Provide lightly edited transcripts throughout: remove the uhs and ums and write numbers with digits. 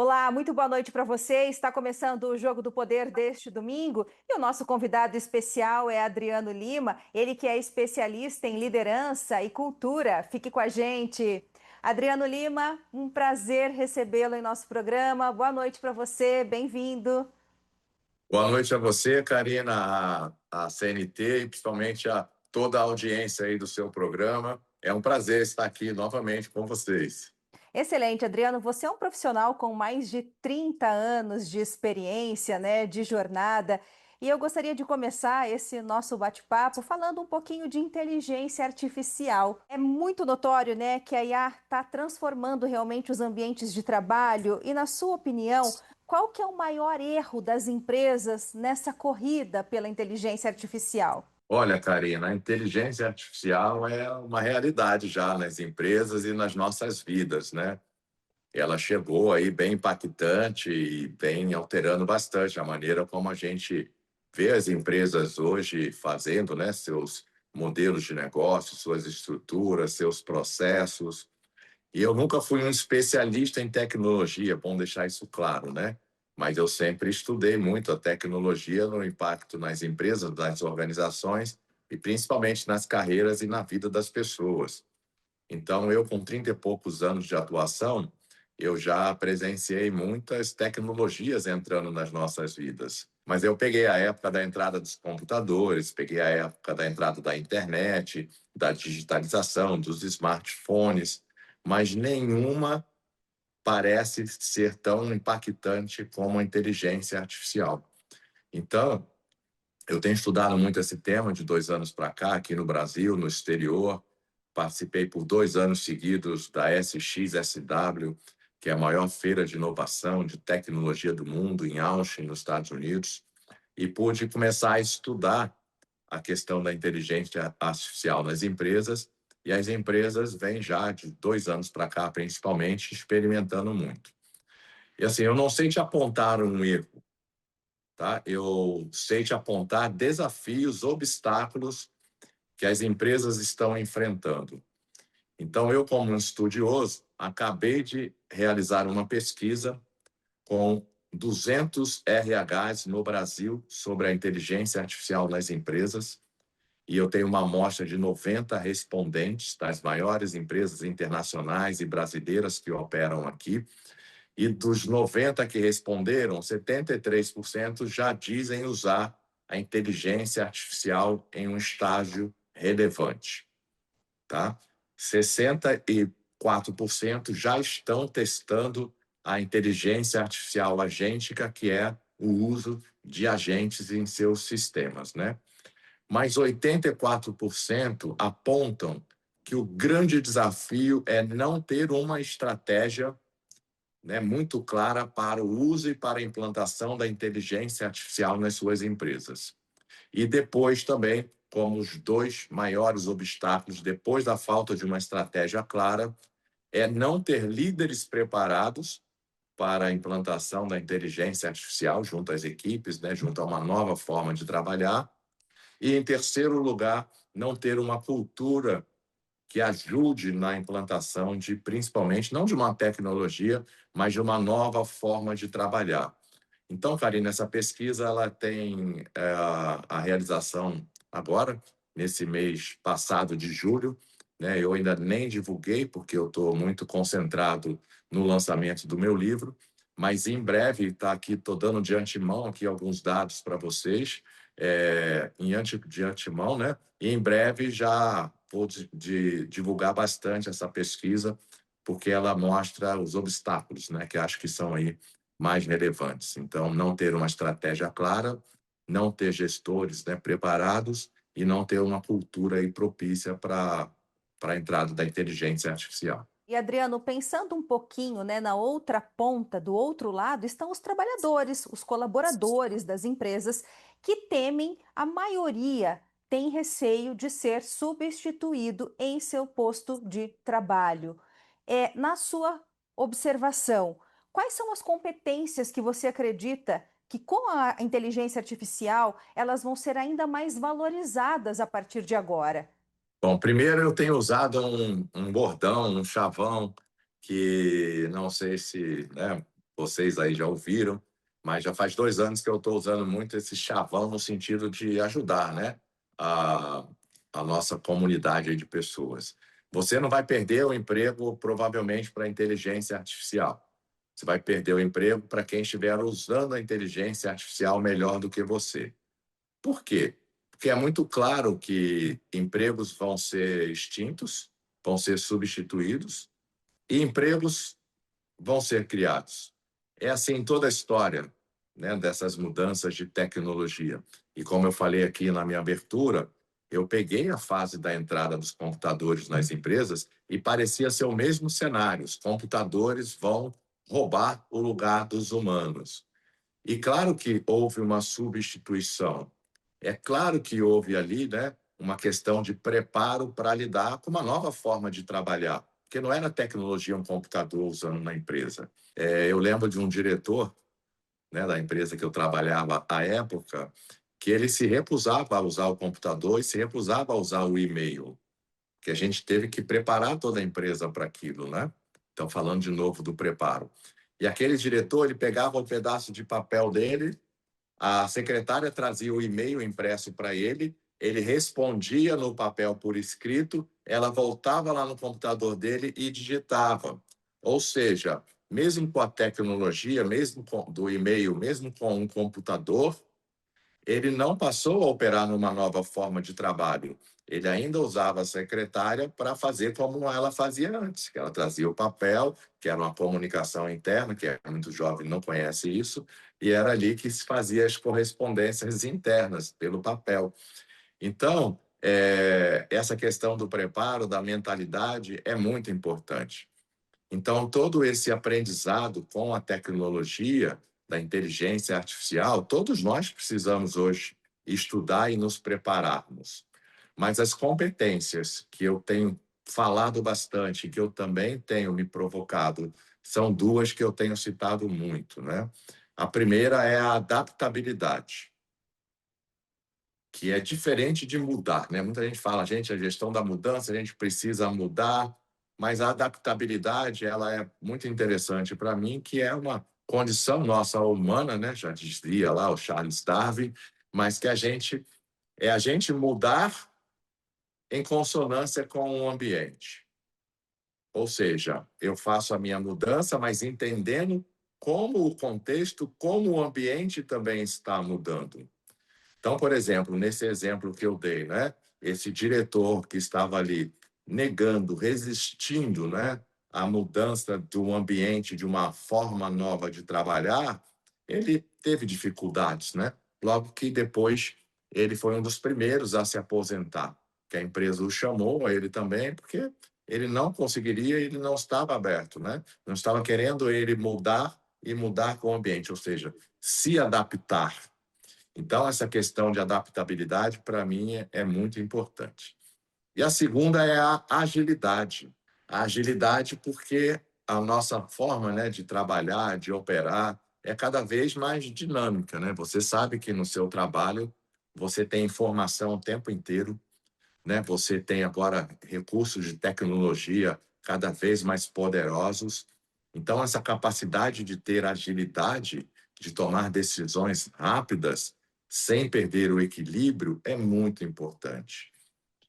Olá, muito boa noite para você. Está começando o Jogo do Poder deste domingo e o nosso convidado especial é Adriano Lima, ele que é especialista em liderança e cultura. Fique com a gente. Adriano Lima, um prazer recebê-lo em nosso programa. Boa noite para você, bem-vindo. Boa noite a você, Karina, a CNT e principalmente a toda a audiência aí do seu programa. É um prazer estar aqui novamente com vocês. Excelente, Adriano. Você é um profissional com mais de 30 anos de experiência, né, de jornada. E eu gostaria de começar esse nosso bate-papo falando um pouquinho de inteligência artificial. É muito notório, né, que a IA está transformando realmente os ambientes de trabalho. E, na sua opinião, qual que é o maior erro das empresas nessa corrida pela inteligência artificial? Olha, Karina, a inteligência artificial é uma realidade já nas empresas e nas nossas vidas, né? Ela chegou aí bem impactante e bem alterando bastante a maneira como a gente vê as empresas hoje fazendo, né, seus modelos de negócio, suas estruturas, seus processos. E eu nunca fui um especialista em tecnologia, bom deixar isso claro, né? Mas eu sempre estudei muito a tecnologia no impacto nas empresas, nas organizações e principalmente nas carreiras e na vida das pessoas. Então, eu com 30 e poucos anos de atuação, eu já presenciei muitas tecnologias entrando nas nossas vidas. Mas eu peguei a época da entrada dos computadores, peguei a época da entrada da internet, da digitalização, dos smartphones, mas nenhuma parece ser tão impactante como a inteligência artificial. Então, eu tenho estudado muito esse tema de 2 anos para cá, aqui no Brasil, no exterior. Participei por 2 anos seguidos da SXSW, que é a maior feira de inovação, de tecnologia do mundo, em Austin, nos Estados Unidos, e pude começar a estudar a questão da inteligência artificial nas empresas, e as empresas vêm já de 2 anos para cá, principalmente, experimentando muito. E assim, eu não sei te apontar um erro, tá? Eu sei te apontar desafios, obstáculos que as empresas estão enfrentando. Então, eu, como um estudioso, acabei de realizar uma pesquisa com 200 RHs no Brasil sobre a inteligência artificial nas empresas, e eu tenho uma amostra de 90 respondentes das maiores empresas internacionais e brasileiras que operam aqui, e dos 90 que responderam, 73% já dizem usar a inteligência artificial em um estágio relevante, tá? 64% já estão testando a inteligência artificial agêntica, que é o uso de agentes em seus sistemas, né? Mas 84% apontam que o grande desafio é não ter uma estratégia, né, muito clara para o uso e para a implantação da inteligência artificial nas suas empresas. E depois também, como os dois maiores obstáculos, depois da falta de uma estratégia clara, é não ter líderes preparados para a implantação da inteligência artificial junto às equipes, né, junto a uma nova forma de trabalhar. E, em terceiro lugar, não ter uma cultura que ajude na implantação de, principalmente, não de uma tecnologia, mas de uma nova forma de trabalhar. Então, Karina, essa pesquisa ela tem a realização agora, nesse mês passado de julho, né? Eu ainda nem divulguei, porque eu estou muito concentrado no lançamento do meu livro, mas em breve, está aqui, estou dando de antemão aqui alguns dados para vocês, de antemão, né? E em breve já vou divulgar bastante essa pesquisa, porque ela mostra os obstáculos, né? Que acho que são aí mais relevantes. Então, não ter uma estratégia clara, não ter gestores, né, preparados e não ter uma cultura aí propícia para a entrada da inteligência artificial. E Adriano, pensando um pouquinho, né, na outra ponta, do outro lado, estão os trabalhadores, os colaboradores das empresas que temem, a maioria tem receio de ser substituído em seu posto de trabalho. Na sua observação, quais são as competências que você acredita que com a inteligência artificial elas vão ser ainda mais valorizadas a partir de agora? Bom, primeiro eu tenho usado um bordão, um chavão, que não sei se, né, vocês aí já ouviram, mas já faz 2 anos que eu estou usando muito esse chavão no sentido de ajudar, né, a a nossa comunidade aí de pessoas. Você não vai perder o emprego, provavelmente, para a inteligência artificial. Você vai perder o emprego para quem estiver usando a inteligência artificial melhor do que você. Por quê? Porque é muito claro que empregos vão ser extintos, vão ser substituídos, e empregos vão ser criados. É assim em toda a história, né, dessas mudanças de tecnologia. E como eu falei aqui na minha abertura, eu peguei a fase da entrada dos computadores nas empresas e parecia ser o mesmo cenário. Os computadores vão roubar o lugar dos humanos. E claro que houve uma substituição. É claro que houve ali, né, uma questão de preparo para lidar com uma nova forma de trabalhar, porque não era tecnologia, um computador usando na empresa. Eu lembro de um diretor, né, da empresa que eu trabalhava à época, que ele se recusava a usar o computador e se recusava a usar o e-mail, que a gente teve que preparar toda a empresa para aquilo, né? Então, falando de novo do preparo. E aquele diretor, ele pegava um pedaço de papel dele, a secretária trazia o e-mail impresso para ele, ele respondia no papel por escrito, ela voltava lá no computador dele e digitava. Ou seja, mesmo com a tecnologia, mesmo com do e-mail, mesmo com um computador, ele não passou a operar numa nova forma de trabalho. Ele ainda usava a secretária para fazer como ela fazia antes, que ela trazia o papel, que era uma comunicação interna, que é muito jovem, não conhece isso, e era ali que se fazia as correspondências internas pelo papel. Então, essa questão do preparo, da mentalidade, é muito importante. Então, todo esse aprendizado com a tecnologia da inteligência artificial, todos nós precisamos hoje estudar e nos prepararmos. Mas as competências que eu tenho falado bastante, que eu também tenho me provocado, são duas que eu tenho citado muito, né? A primeira é a adaptabilidade, que é diferente de mudar, né? Muita gente fala, gente, a gestão da mudança, a gente precisa mudar, mas a adaptabilidade, ela é muito interessante para mim, que é uma condição nossa humana, né? Já dizia lá o Charles Darwin, mas que a gente mudar em consonância com o ambiente. Ou seja, eu faço a minha mudança, mas entendendo como o contexto, como o ambiente também está mudando. Então, por exemplo, nesse exemplo que eu dei, né? Esse diretor que estava ali negando, resistindo, né, à mudança do ambiente, de uma forma nova de trabalhar, ele teve dificuldades, né? Logo que depois ele foi um dos primeiros a se aposentar, que a empresa o chamou, a ele também, porque ele não conseguiria, ele não estava aberto, né? Não estava querendo ele mudar e mudar com o ambiente, ou seja, se adaptar. Então, essa questão de adaptabilidade, para mim, é muito importante. E a segunda é a agilidade. A agilidade porque a nossa forma, né, de trabalhar, de operar, é cada vez mais dinâmica, né? Você sabe que no seu trabalho você tem informação o tempo inteiro, né? Você tem agora recursos de tecnologia cada vez mais poderosos. Então, essa capacidade de ter agilidade, de tomar decisões rápidas, sem perder o equilíbrio, é muito importante.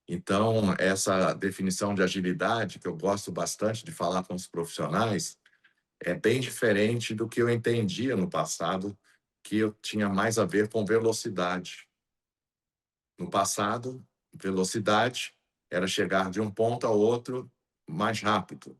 Então, essa definição de agilidade, que eu gosto bastante de falar com os profissionais, é bem diferente do que eu entendia no passado, que eu tinha mais a ver com velocidade. No passado, velocidade era chegar de um ponto ao outro mais rápido.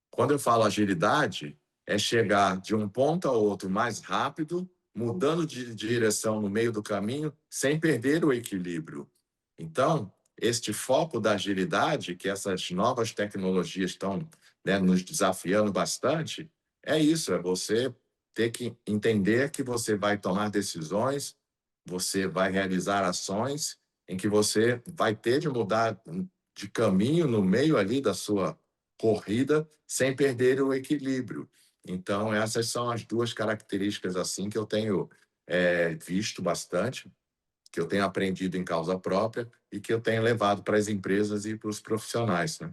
Quando eu falo agilidade, é chegar de um ponto ao outro mais rápido, mudando de direção no meio do caminho, sem perder o equilíbrio. Então, este foco da agilidade, que essas novas tecnologias estão, né, nos desafiando bastante, é isso, é você ter que entender que você vai tomar decisões, você vai realizar ações em que você vai ter de mudar de caminho no meio ali da sua corrida sem perder o equilíbrio. Então, essas são as duas características assim que eu tenho visto bastante, que eu tenho aprendido em causa própria e que eu tenho levado para as empresas e para os profissionais, né?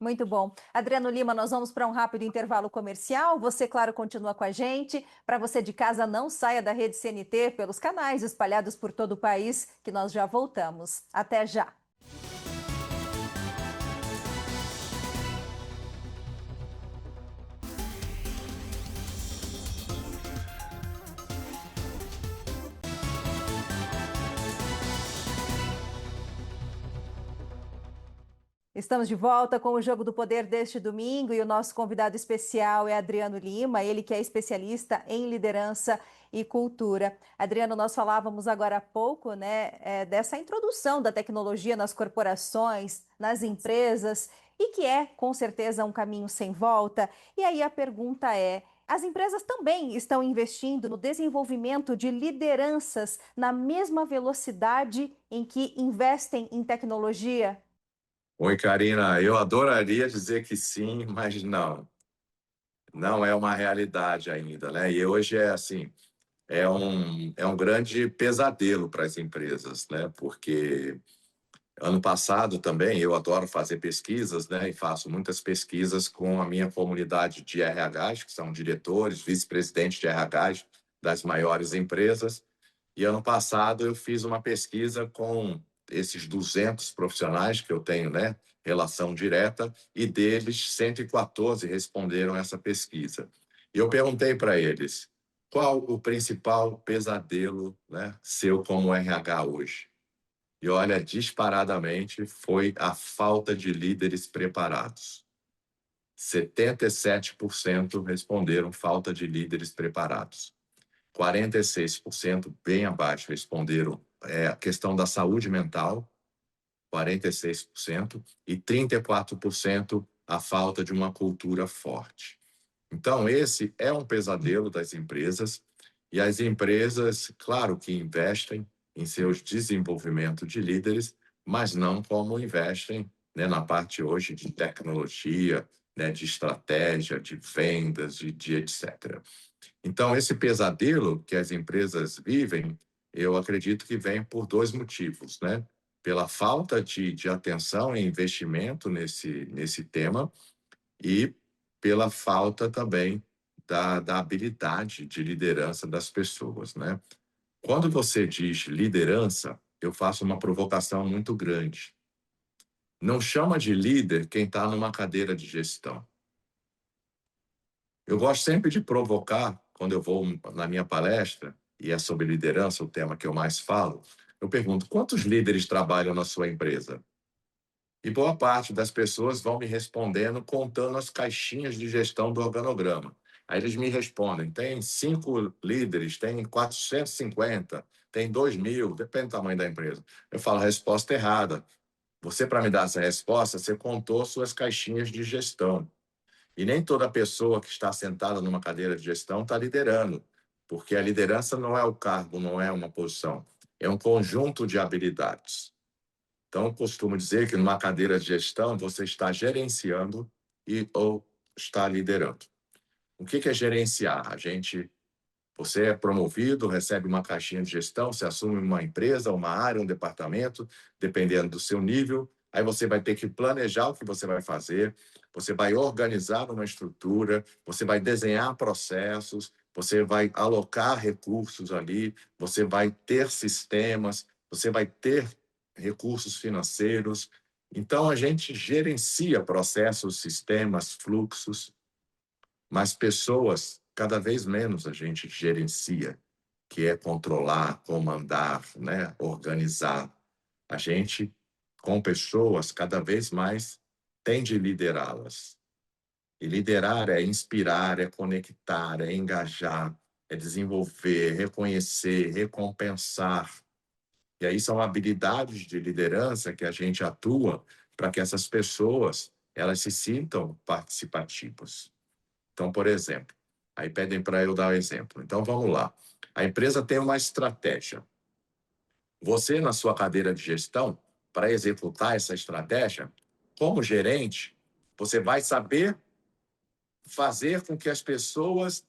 Muito bom. Adriano Lima, nós vamos para um rápido intervalo comercial. Você, claro, continua com a gente. Para você de casa, não saia da rede CNT pelos canais espalhados por todo o país, que nós já voltamos. Até já. Estamos de volta com o Jogo do Poder deste domingo e o nosso convidado especial é Adriano Lima, ele que é especialista em liderança e cultura. Adriano, nós falávamos agora há pouco, né, dessa introdução da tecnologia nas corporações, nas empresas, e que é, com certeza, um caminho sem volta. E aí a pergunta é: as empresas também estão investindo no desenvolvimento de lideranças na mesma velocidade em que investem em tecnologia? Oi, Karina, eu adoraria dizer que sim, mas não, não é uma realidade ainda, né? E hoje é assim, é um grande pesadelo para as empresas, né? Porque ano passado também eu adoro fazer pesquisas, né? E faço muitas pesquisas com a minha comunidade de RHs, que são diretores, vice-presidentes de RHs das maiores empresas. E ano passado eu fiz uma pesquisa com esses 200 profissionais que eu tenho, né, relação direta, e deles 114 responderam essa pesquisa. E eu perguntei para eles: qual o principal pesadelo, né, seu como RH hoje? E olha, disparadamente foi a falta de líderes preparados. 77% responderam falta de líderes preparados. 46%, bem abaixo, responderam a questão da saúde mental, 46%, e 34% a falta de uma cultura forte. Então, esse é um pesadelo das empresas, e as empresas, claro que investem em seus desenvolvimento de líderes, mas não como investem, né, na parte hoje de tecnologia, né, de estratégia, de vendas, de etc. Então, esse pesadelo que as empresas vivem, eu acredito que vem por dois motivos, né? Pela falta de atenção e investimento nesse tema e pela falta também da habilidade de liderança das pessoas, né? Quando você diz liderança, eu faço uma provocação muito grande. Não chama de líder quem está numa cadeira de gestão. Eu gosto sempre de provocar, quando eu vou na minha palestra, e é sobre liderança, o tema que eu mais falo, eu pergunto: quantos líderes trabalham na sua empresa? E boa parte das pessoas vão me respondendo contando as caixinhas de gestão do organograma. Aí eles me respondem: tem 5 líderes, tem 450, tem 2.000, depende do tamanho da empresa. Eu falo: a resposta errada. Você, para me dar essa resposta, você contou suas caixinhas de gestão. E nem toda pessoa que está sentada numa cadeira de gestão está liderando, porque a liderança não é o cargo, não é uma posição, é um conjunto de habilidades. Então, eu costumo dizer que numa cadeira de gestão você está gerenciando ou está liderando. O que é gerenciar? Você é promovido, recebe uma caixinha de gestão, você assume uma empresa, uma área, um departamento, dependendo do seu nível. Aí você vai ter que planejar o que você vai fazer, você vai organizar uma estrutura, você vai desenhar processos, você vai alocar recursos ali, você vai ter sistemas, você vai ter recursos financeiros. Então, a gente gerencia processos, sistemas, fluxos, mas pessoas, cada vez menos a gente gerencia, que é controlar, comandar, né, organizar. A gente, com pessoas, cada vez mais tem de liderá-las. E liderar é inspirar, é conectar, é engajar, é desenvolver, reconhecer, recompensar. E aí são habilidades de liderança que a gente atua para que essas pessoas elas se sintam participativas. Então, por exemplo, aí pedem para eu dar o exemplo. Então, vamos lá. A empresa tem uma estratégia. Você, na sua cadeira de gestão, para executar essa estratégia, como gerente, você vai saber fazer com que as pessoas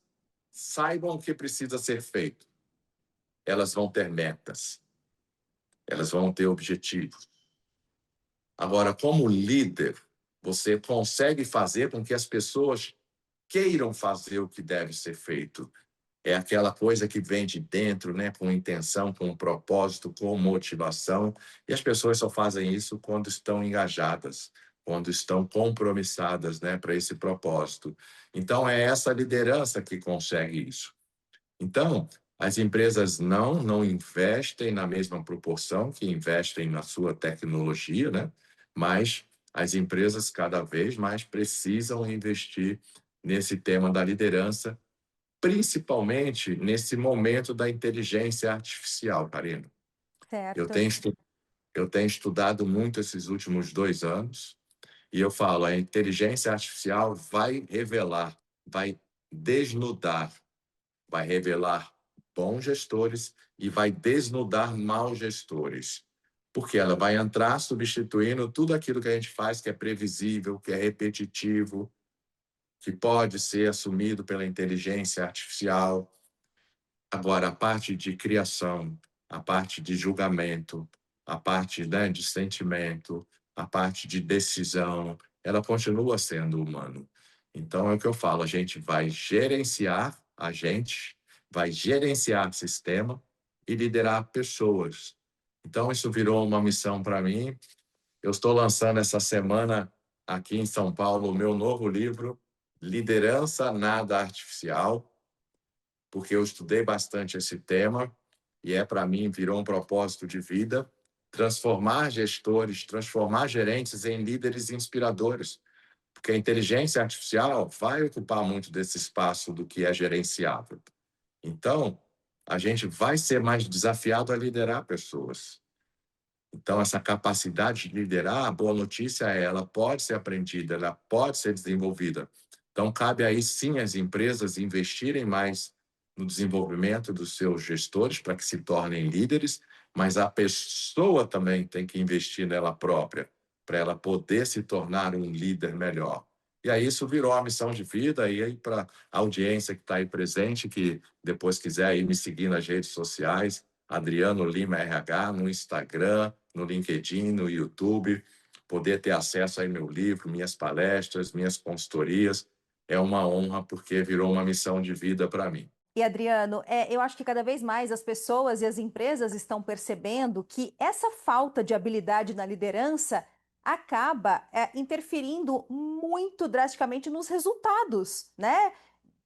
saibam o que precisa ser feito. Elas vão ter metas, elas vão ter objetivos. Agora, como líder, você consegue fazer com que as pessoas queiram fazer o que deve ser feito. É aquela coisa que vem de dentro, né, com intenção, com propósito, com motivação, e as pessoas só fazem isso quando estão engajadas, quando estão compromissadas, né, para esse propósito. Então, é essa liderança que consegue isso. Então, as empresas não investem na mesma proporção que investem na sua tecnologia, né? Mas as empresas cada vez mais precisam investir nesse tema da liderança, principalmente nesse momento da inteligência artificial, Karina. Eu Certo. tenho, estu- eu tenho estudado muito esses últimos 2 anos e eu falo, a inteligência artificial vai revelar, vai desnudar, vai revelar bons gestores e vai desnudar maus gestores. Porque ela vai entrar substituindo tudo aquilo que a gente faz que é previsível, que é repetitivo, que pode ser assumido pela inteligência artificial. Agora, a parte de criação, a parte de julgamento, a parte, né, de sentimento, a parte de decisão, ela continua sendo humano. Então, é o que eu falo, a gente vai gerenciar sistema e liderar pessoas. Então, isso virou uma missão para mim. Eu estou lançando essa semana aqui em São Paulo o meu novo livro, Liderança Nada Artificial, porque eu estudei bastante esse tema e para mim virou um propósito de vida transformar gestores, transformar gerentes em líderes inspiradores, porque a inteligência artificial vai ocupar muito desse espaço do que é gerenciável. Então, a gente vai ser mais desafiado a liderar pessoas. Então, essa capacidade de liderar, a boa notícia é, ela pode ser aprendida, ela pode ser desenvolvida. Então, cabe aí sim às empresas investirem mais no desenvolvimento dos seus gestores para que se tornem líderes, mas a pessoa também tem que investir nela própria, para ela poder se tornar um líder melhor. E aí isso virou a missão de vida, e aí para a audiência que está aí presente, que depois quiser aí me seguir nas redes sociais, Adriano Lima RH, no Instagram, no LinkedIn, no YouTube, poder ter acesso aí meu livro, minhas palestras, minhas consultorias. É uma honra porque virou uma missão de vida para mim. E Adriano, eu acho que cada vez mais as pessoas e as empresas estão percebendo que essa falta de habilidade na liderança acaba interferindo muito drasticamente nos resultados, né?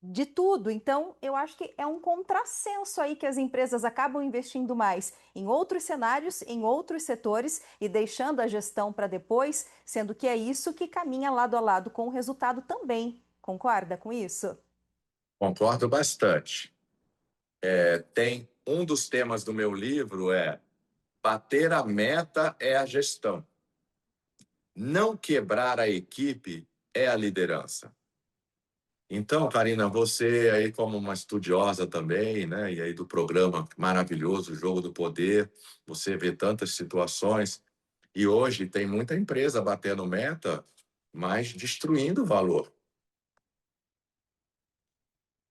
De tudo. Então, eu acho que é um contrassenso aí que as empresas acabam investindo mais em outros cenários, em outros setores e deixando a gestão para depois, sendo que é isso que caminha lado a lado com o resultado também. Concorda com isso? Concordo bastante. Tem um dos temas do meu livro é bater a meta é a gestão. Não quebrar a equipe é a liderança. Então, Karina, você aí como uma estudiosa também, né, e aí do programa maravilhoso, Jogo do Poder, você vê tantas situações e hoje tem muita empresa batendo meta, mas destruindo valor.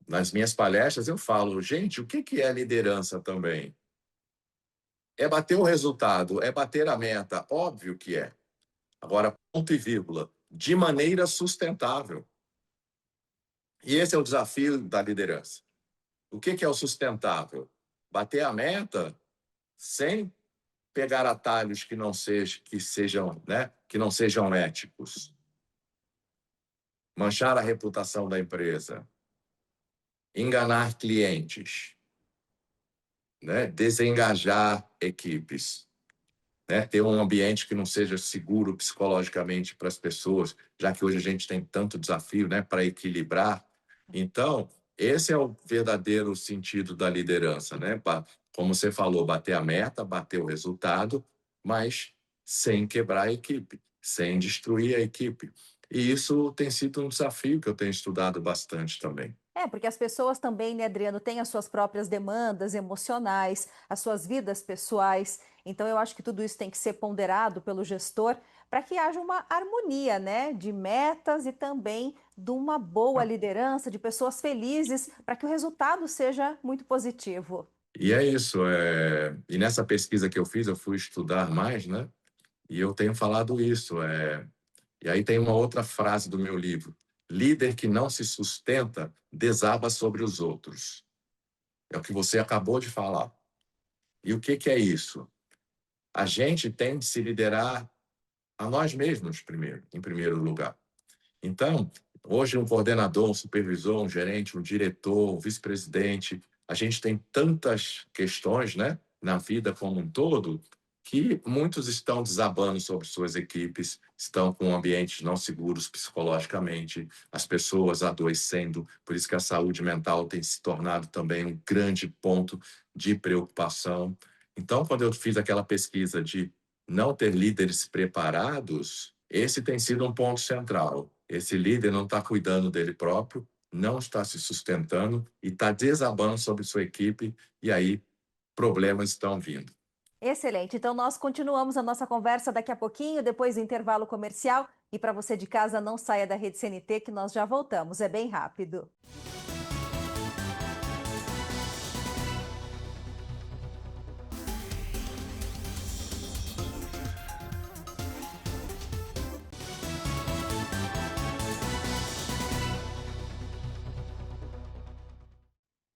Nas minhas palestras eu falo, gente, o que é liderança também? É bater o resultado, é bater a meta, óbvio que é. Agora, ponto e vírgula, de maneira sustentável. E esse é o desafio da liderança. O que é o sustentável? Bater a meta sem pegar atalhos que não sejam éticos, manchar a reputação da empresa, enganar clientes, né? Desengajar equipes, né? Ter um ambiente que não seja seguro psicologicamente para as pessoas, já que hoje a gente tem tanto desafio, né, para equilibrar. Então, esse é o verdadeiro sentido da liderança, né? Como você falou, bater a meta, bater o resultado, mas sem quebrar a equipe, sem destruir a equipe. E isso tem sido um desafio que eu tenho estudado bastante também. Porque as pessoas também, né, Adriano, têm as suas próprias demandas emocionais, as suas vidas pessoais. Então, eu acho que tudo isso tem que ser ponderado pelo gestor para que haja uma harmonia, né, de metas e também de uma boa liderança, de pessoas felizes, para que o resultado seja muito positivo. E é isso. E nessa pesquisa que eu fiz, eu fui estudar mais, né? E eu tenho falado isso. E aí tem uma outra frase do meu livro: líder que não se sustenta desaba sobre os outros. É o que você acabou de falar. E o que é isso? A gente tem de se liderar a nós mesmos primeiro, em primeiro lugar. Então, hoje um coordenador, um supervisor, um gerente, um diretor, um vice-presidente, a gente tem tantas questões, né, na vida como um todo, que muitos estão desabando sobre suas equipes, estão com ambientes não seguros psicologicamente, as pessoas adoecendo, por isso que a saúde mental tem se tornado também um grande ponto de preocupação. Então, quando eu fiz aquela pesquisa de não ter líderes preparados, esse tem sido um ponto central. Esse líder não está cuidando dele próprio, não está se sustentando e está desabando sobre sua equipe, e aí problemas estão vindo. Excelente. Então, nós continuamos a nossa conversa daqui a pouquinho, depois do intervalo comercial. E para você de casa, não saia da Rede CNT, que nós já voltamos. É bem rápido.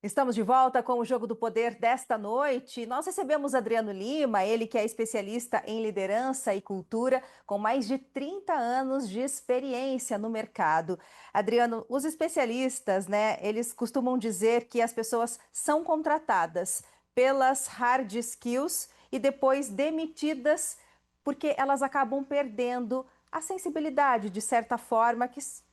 Estamos de volta com o Jogo do Poder desta noite. Nós recebemos Adriano Lima, ele que é especialista em liderança e cultura, com mais de 30 anos de experiência no mercado. Adriano, os especialistas, né, eles costumam dizer que as pessoas são contratadas pelas hard skills e depois demitidas porque elas acabam perdendo a sensibilidade, de certa forma,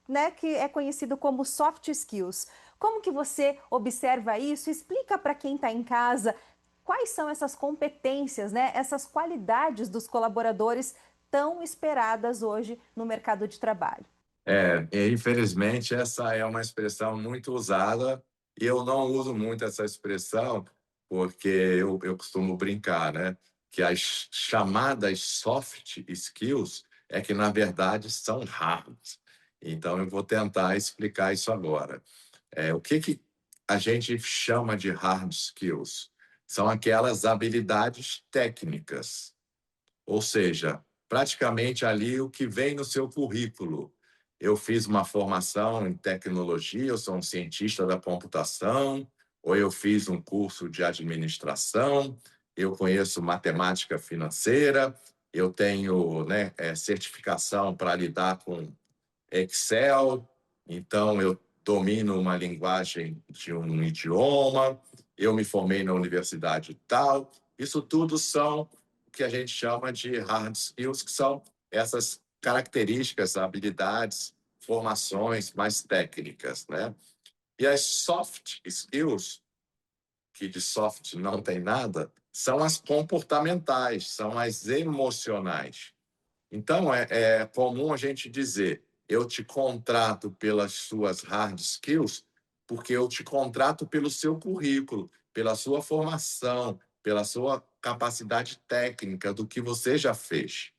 né, que é conhecido como soft skills. Como que você observa isso? Explica para quem está em casa quais são essas competências, né, essas qualidades dos colaboradores tão esperadas hoje no mercado de trabalho. Infelizmente, essa é uma expressão muito usada e eu não uso muito essa expressão porque eu costumo brincar, né? Que as chamadas soft skills é que, na verdade, são hard. Então, eu vou tentar explicar isso agora. O que a gente chama de hard skills? São aquelas habilidades técnicas, ou seja, praticamente ali o que vem no seu currículo. Eu fiz uma formação em tecnologia, eu sou um cientista da computação, ou eu fiz um curso de administração, eu conheço matemática financeira, eu tenho, né, certificação para lidar com Excel, então eu domino uma linguagem de um idioma, eu me formei na universidade tal. Isso tudo são o que a gente chama de hard skills, que são essas características, habilidades, formações mais técnicas, né? E as soft skills, que de soft não tem nada, são as comportamentais, são as emocionais. Então, é comum a gente dizer: eu te contrato pelas suas hard skills, porque eu te contrato pelo seu currículo, pela sua formação, pela sua capacidade técnica, do que você já fez.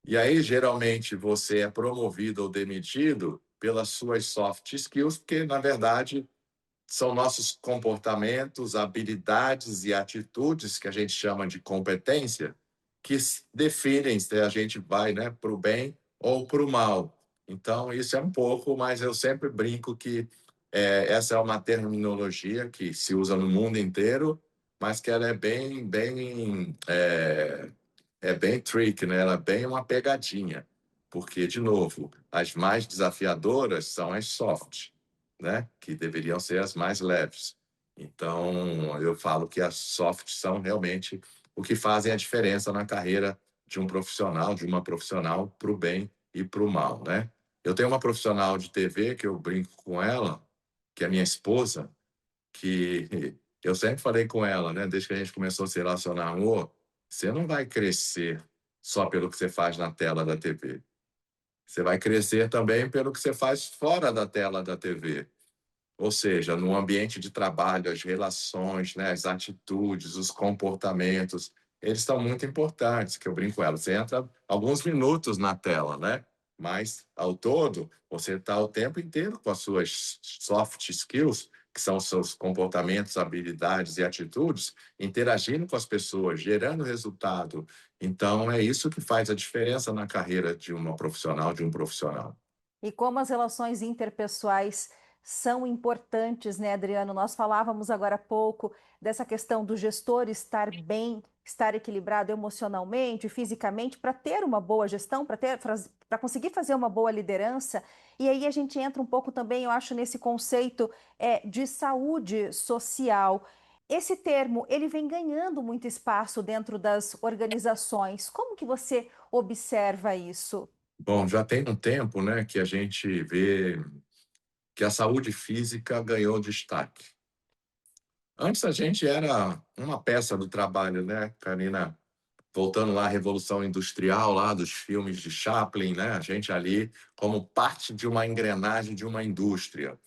E aí, geralmente, você é promovido ou demitido pelas suas soft skills, porque, na verdade, são nossos comportamentos, habilidades e atitudes, que a gente chama de competência, que definem se a gente vai, né, para o bem ou para o mal. Então, isso é um pouco, mas eu sempre brinco que essa é uma terminologia que se usa no mundo inteiro, mas que ela é bem trick, né? Ela é bem uma pegadinha, porque, de novo, as mais desafiadoras são as soft, né? Que deveriam ser as mais leves. Então, eu falo que as soft são realmente o que fazem a diferença na carreira de um profissional, de uma profissional, para o bem e para o mal, né? Eu tenho uma profissional de TV que eu brinco com ela, que é minha esposa, que eu sempre falei com ela, né, desde que a gente começou a se relacionar, amor, você não vai crescer só pelo que você faz na tela da TV. Você vai crescer também pelo que você faz fora da tela da TV. Ou seja, no ambiente de trabalho, as relações, né, as atitudes, os comportamentos, eles são muito importantes, que eu brinco com ela. Você entra alguns minutos na tela, né? Mas, ao todo, você está o tempo inteiro com as suas soft skills que são seus comportamentos, habilidades e atitudes, interagindo com as pessoas, gerando resultado. Então, é isso que faz a diferença na carreira de uma profissional, de um profissional. E como as relações interpessoais são importantes, né, Adriano? Nós falávamos agora há pouco dessa questão do gestor estar bem, estar equilibrado emocionalmente, fisicamente, para ter uma boa gestão, para conseguir fazer uma boa liderança. E aí a gente entra um pouco também, eu acho, nesse conceito de saúde social. Esse termo, ele vem ganhando muito espaço dentro das organizações. Como que você observa isso? Bom, já tem um tempo, né, que a gente vê que a saúde física ganhou destaque. Antes a gente era uma peça do trabalho, né, Karina? Voltando lá à Revolução Industrial, lá dos filmes de Chaplin, né? A gente ali como parte de uma engrenagem de uma indústria.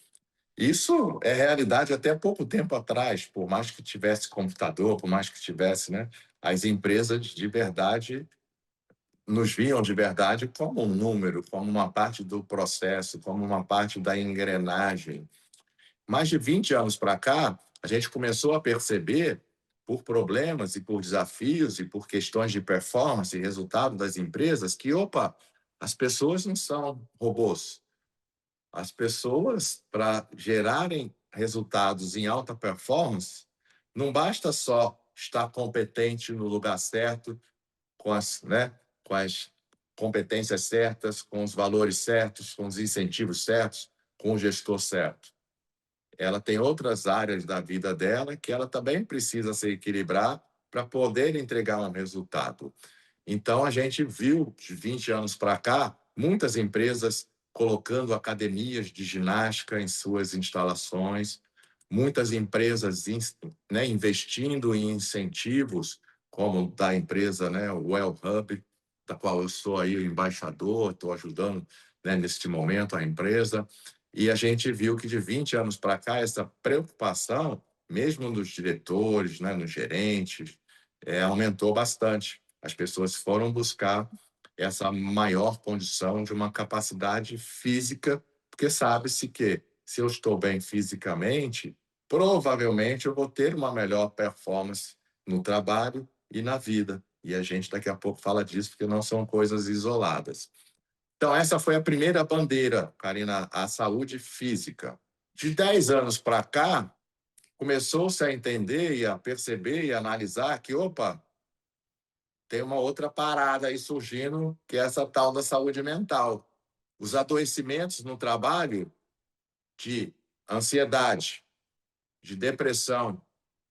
Isso é realidade até pouco tempo atrás, por mais que tivesse computador, por mais que tivesse, né? As empresas de verdade nos viam de verdade como um número, como uma parte do processo, como uma parte da engrenagem. Mais de 20 anos para cá, a gente começou a perceber, por problemas e por desafios e por questões de performance e resultado das empresas, que, opa, as pessoas não são robôs. As pessoas, para gerarem resultados em alta performance, não basta só estar competente no lugar certo, com as competências certas, com os valores certos, com os incentivos certos, com o gestor certo. Ela tem outras áreas da vida dela que ela também precisa se equilibrar para poder entregar um resultado. Então, a gente viu, de 20 anos para cá, muitas empresas colocando academias de ginástica em suas instalações, muitas empresas, né, investindo em incentivos, como da empresa, né, o Well Hub, da qual eu sou aí o embaixador, estou ajudando, né, neste momento a empresa. E a gente viu que de 20 anos para cá, essa preocupação, mesmo nos diretores, né, nos gerentes, aumentou bastante. As pessoas foram buscar essa maior condição de uma capacidade física, porque sabe-se que se eu estou bem fisicamente, provavelmente eu vou ter uma melhor performance no trabalho e na vida. E a gente daqui a pouco fala disso, porque não são coisas isoladas. Então, essa foi a primeira bandeira, Karina, a saúde física. De 10 anos para cá, começou-se a entender e a perceber e a analisar que, opa, tem uma outra parada aí surgindo, que é essa tal da saúde mental. Os adoecimentos no trabalho de ansiedade, de depressão,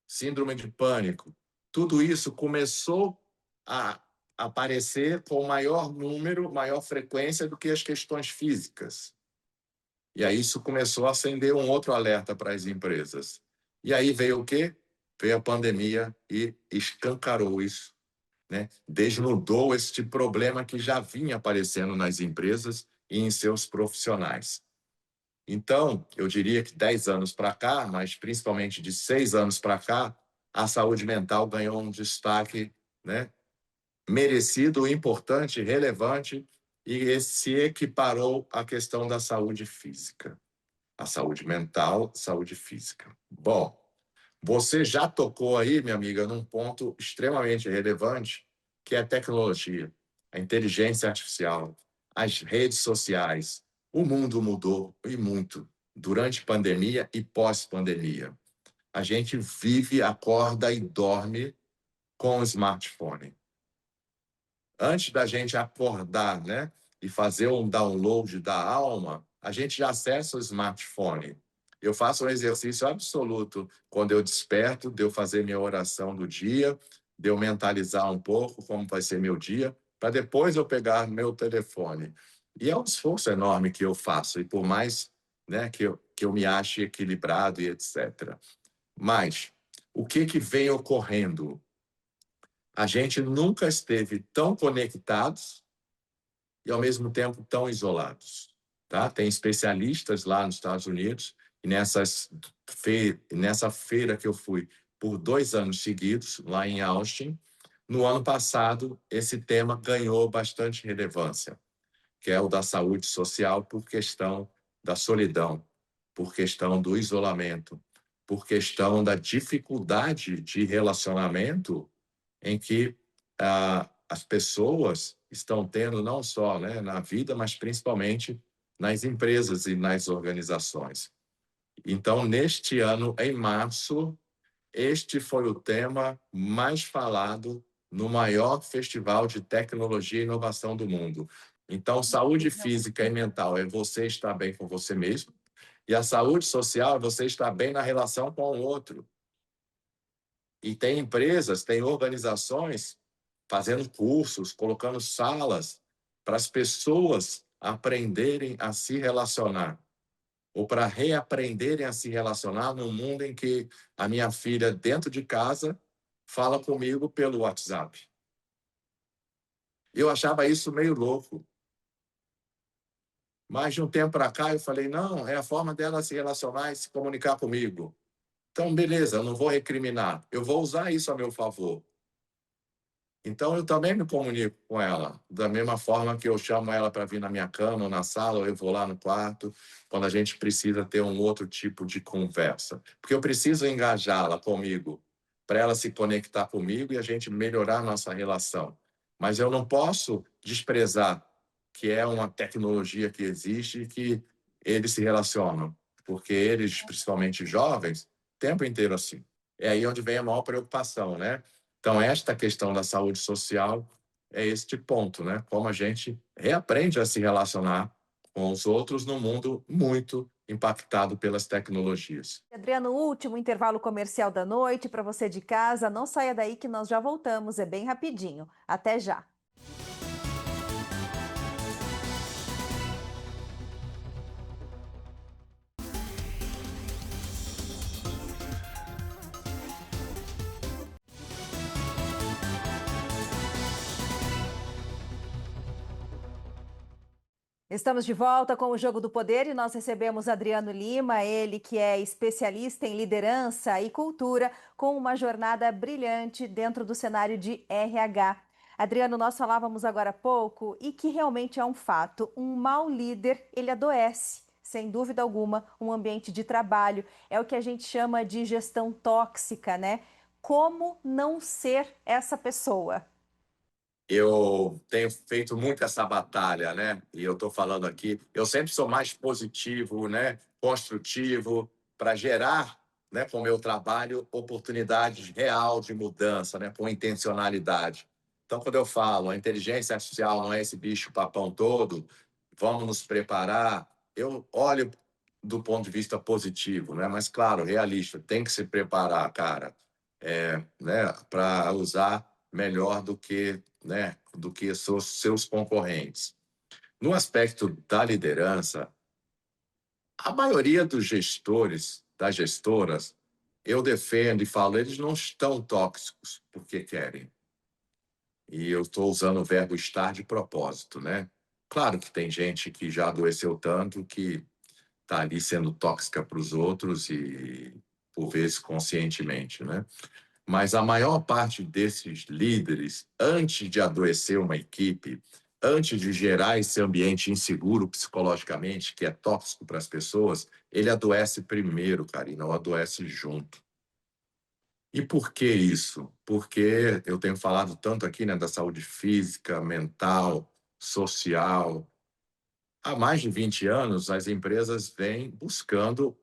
síndrome de pânico, tudo isso começou a aparecer com maior número, maior frequência do que as questões físicas. E aí isso começou a acender um outro alerta para as empresas. E aí veio o quê? Veio a pandemia e escancarou isso, né? Desnudou este problema que já vinha aparecendo nas empresas e em seus profissionais. Então, eu diria que 10 anos para cá, mas principalmente de 6 anos para cá, a saúde mental ganhou um destaque, né, merecido, importante, relevante, e se equiparou à questão da saúde física. A saúde mental, saúde física. Bom, você já tocou aí, minha amiga, num ponto extremamente relevante, que é a tecnologia, a inteligência artificial, as redes sociais. O mundo mudou e muito durante pandemia e pós-pandemia. A gente vive, acorda e dorme com o smartphone. Antes da gente acordar, né, e fazer um download da alma, a gente já acessa o smartphone. Eu faço um exercício absoluto quando eu desperto, de eu fazer minha oração do dia, de eu mentalizar um pouco como vai ser meu dia, para depois eu pegar meu telefone. E é um esforço enorme que eu faço, e por mais, né, que eu me ache equilibrado e etc. Mas o que vem ocorrendo? A gente nunca esteve tão conectados e, ao mesmo tempo, tão isolados. Tá? Tem especialistas lá nos Estados Unidos, e nessa feira que eu fui por 2 anos seguidos, lá em Austin, no ano passado, esse tema ganhou bastante relevância, que é o da saúde social por questão da solidão, por questão do isolamento. por questão da dificuldade de relacionamento em que as pessoas estão tendo não só, né, na vida, mas principalmente nas empresas e nas organizações. Então, neste ano, em março, este foi o tema mais falado no maior festival de tecnologia e inovação do mundo. Então, saúde física e mental é você estar bem com você mesmo, e a saúde social é você estar bem na relação com o outro. E tem empresas, tem organizações fazendo cursos, colocando salas para as pessoas aprenderem a se relacionar, ou para reaprenderem a se relacionar num mundo em que a minha filha, dentro de casa, fala comigo pelo WhatsApp. Eu achava isso meio louco. Mas de um tempo para cá eu falei, não, é a forma dela se relacionar e se comunicar comigo. Então, beleza, eu não vou recriminar. Eu vou usar isso a meu favor. Então, eu também me comunico com ela, da mesma forma que eu chamo ela para vir na minha cama ou na sala, ou eu vou lá no quarto, quando a gente precisa ter um outro tipo de conversa. Porque eu preciso engajá-la comigo, para ela se conectar comigo e a gente melhorar a nossa relação. Mas eu não posso desprezar que é uma tecnologia que existe e que eles se relacionam, porque eles, principalmente jovens, o tempo inteiro assim. É aí onde vem a maior preocupação, né? Então, esta questão da saúde social é este ponto, né? Como a gente reaprende a se relacionar com os outros num mundo muito impactado pelas tecnologias. Adriano, último intervalo comercial da noite para você de casa. Não saia daí que nós já voltamos, é bem rapidinho. Até já. Estamos de volta com o Jogo do Poder e nós recebemos Adriano Lima, ele que é especialista em liderança e cultura, com uma jornada brilhante dentro do cenário de RH. Adriano, nós falávamos agora há pouco e que realmente é um fato, um mau líder, ele adoece. Sem dúvida alguma, um ambiente de trabalho. É o que a gente chama de gestão tóxica, né? Como não ser essa pessoa? Eu tenho feito muito essa batalha, né? E eu estou falando aqui, eu sempre sou mais positivo, né? Construtivo, para gerar, né, com o meu trabalho, oportunidades real de mudança, né? Com intencionalidade. Então, quando eu falo, a inteligência artificial não é esse bicho-papão todo, vamos nos preparar, eu olho do ponto de vista positivo, né? Mas, claro, realista, tem que se preparar, cara, né? Para usar melhor do que, né, do que seus concorrentes. No aspecto da liderança, a maioria dos gestores, das gestoras, eu defendo e falo, eles não estão tóxicos porque querem. E eu estou usando o verbo estar de propósito, né? Claro que tem gente que já adoeceu tanto que está ali sendo tóxica para os outros e, por vezes, conscientemente, né? Mas a maior parte desses líderes, antes de adoecer uma equipe, antes de gerar esse ambiente inseguro psicologicamente, que é tóxico para as pessoas, ele adoece primeiro, cara, e não adoece junto. E por que isso? Porque eu tenho falado tanto aqui, né, da saúde física, mental, social. Há mais de 20 anos, as empresas vêm buscando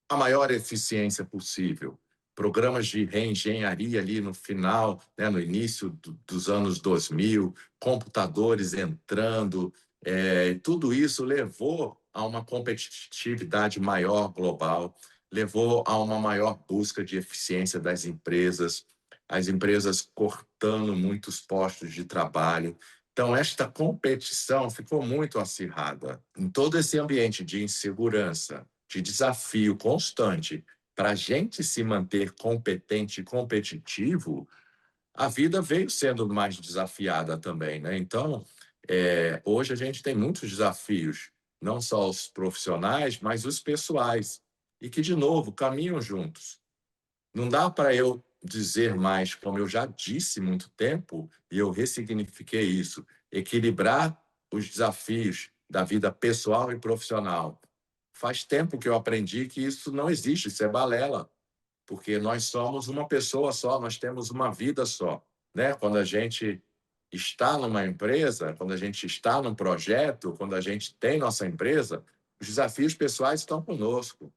a maior eficiência possível. Programas de reengenharia ali no final, né, no início dos anos 2000, computadores entrando, tudo isso levou a uma competitividade maior global, levou a uma maior busca de eficiência das empresas, as empresas cortando muitos postos de trabalho. Então, esta competição ficou muito acirrada. Em todo esse ambiente de insegurança, de desafio constante, para a gente se manter competente e competitivo, a vida veio sendo mais desafiada também, né? Então, hoje a gente tem muitos desafios, não só os profissionais, mas os pessoais, e que, de novo, caminham juntos. Não dá para eu dizer mais, como eu já disse muito tempo, e eu ressignifiquei isso, equilibrar os desafios da vida pessoal e profissional. Faz tempo que eu aprendi que isso não existe, isso é balela. porque nós somos uma pessoa só, nós temos uma vida só, né? Quando a gente está numa empresa, quando a gente está num projeto, quando a gente tem nossa empresa, os desafios pessoais estão conosco,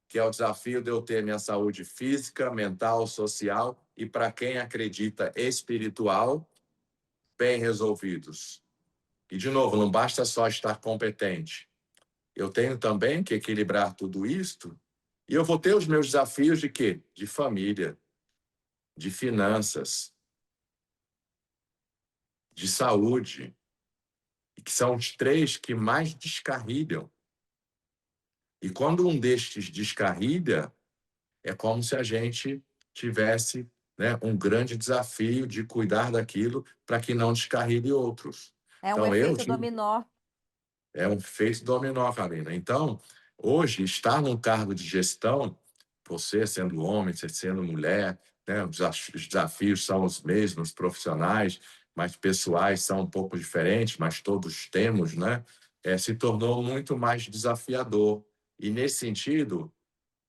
que é o desafio de eu ter minha saúde física, mental, social e, para quem acredita, espiritual, bem resolvidos. E, de novo, não basta só estar competente. Eu tenho também que equilibrar tudo isto e eu vou ter os meus desafios de quê? De família, de finanças, de saúde, e que são os três que mais descarrilham. E quando um destes descarrilha, é como se a gente tivesse, né, um grande desafio de cuidar daquilo para que não descarrilhe outros. É um Então, eu efeito tive dominó. É um efeito dominó, Karina. Então, hoje, estar num cargo de gestão, você sendo homem, você sendo mulher, né, os desafios são os mesmos, profissionais, mas pessoais são um pouco diferentes, mas todos temos, né? Se tornou muito mais desafiador. E, nesse sentido,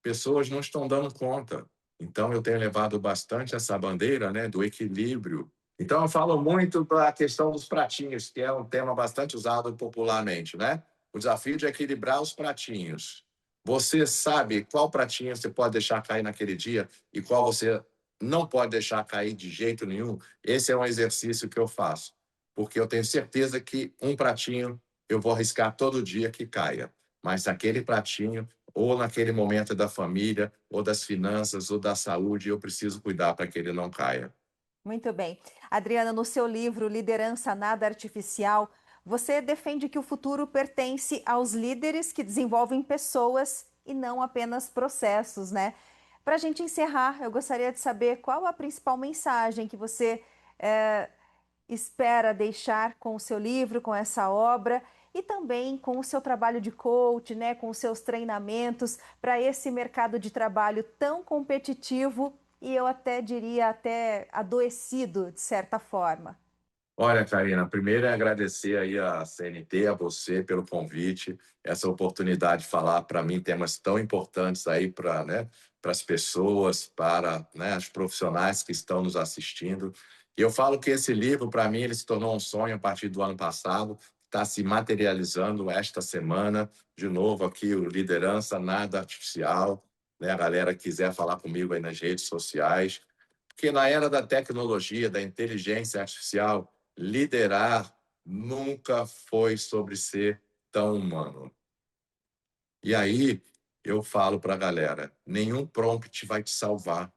pessoas não estão dando conta. Então, eu tenho levado bastante essa bandeira, né, do equilíbrio. Então, eu falo muito da questão dos pratinhos, que é um tema bastante usado popularmente, né? O desafio de equilibrar os pratinhos. Você sabe qual pratinho você pode deixar cair naquele dia e qual você não pode deixar cair de jeito nenhum? Esse é um exercício que eu faço, porque eu tenho certeza que um pratinho eu vou arriscar todo dia que caia, mas aquele pratinho ou naquele momento da família, ou das finanças, ou da saúde, eu preciso cuidar para que ele não caia. Muito bem. Adriana, no seu livro Liderança Nada Artificial, você defende que o futuro pertence aos líderes que desenvolvem pessoas e não apenas processos, né? Para a gente encerrar, eu gostaria de saber qual a principal mensagem que você eh, espera deixar com o seu livro, com essa obra e também com o seu trabalho de coach, né, com os seus treinamentos para esse mercado de trabalho tão competitivo e eu até diria até adoecido de certa forma. Olha, Karina, primeiro é agradecer aí a CNT, a você pelo convite, essa oportunidade de falar para mim temas tão importantes aí para, né, para as pessoas, para, né, os profissionais que estão nos assistindo. E eu falo que esse livro, para mim, ele se tornou um sonho a partir do ano passado, está se materializando esta semana, de novo aqui o Liderança Nada Artificial, né, a galera quiser falar comigo aí nas redes sociais, porque na era da tecnologia, da inteligência artificial, liderar nunca foi sobre ser tão humano. E aí eu falo para a galera: nenhum prompt vai te salvar.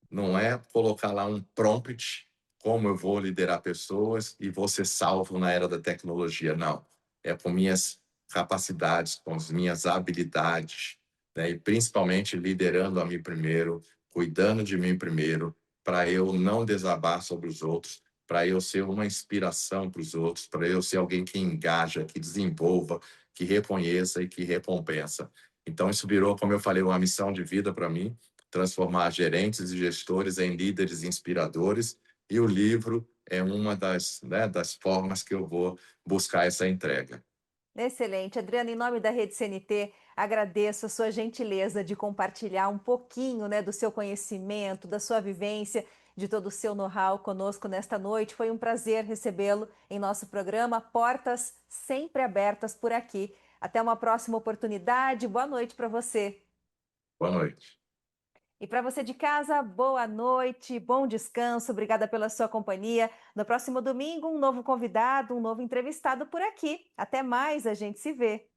Não é colocar lá um prompt, como eu vou liderar pessoas e vou ser salvo na era da tecnologia. Não. É com minhas capacidades, com as minhas habilidades, né? E principalmente liderando a mim primeiro, cuidando de mim primeiro, para eu não desabar sobre os outros, para eu ser uma inspiração para os outros, para eu ser alguém que engaja, que desenvolva, que reconheça e que recompensa. Então, isso virou, como eu falei, uma missão de vida para mim, transformar gerentes e gestores em líderes inspiradores, e o livro é uma das, né, das formas que eu vou buscar essa entrega. Excelente. Adriana, em nome da Rede CNT, agradeço a sua gentileza de compartilhar um pouquinho, né, do seu conhecimento, da sua vivência, de todo o seu know-how conosco nesta noite. Foi um prazer recebê-lo em nosso programa. Portas sempre abertas por aqui. Até uma próxima oportunidade. Boa noite para você. Boa noite. E para você de casa, boa noite, bom descanso, obrigada pela sua companhia. No próximo domingo, um novo convidado, um novo entrevistado por aqui. Até mais, a gente se vê.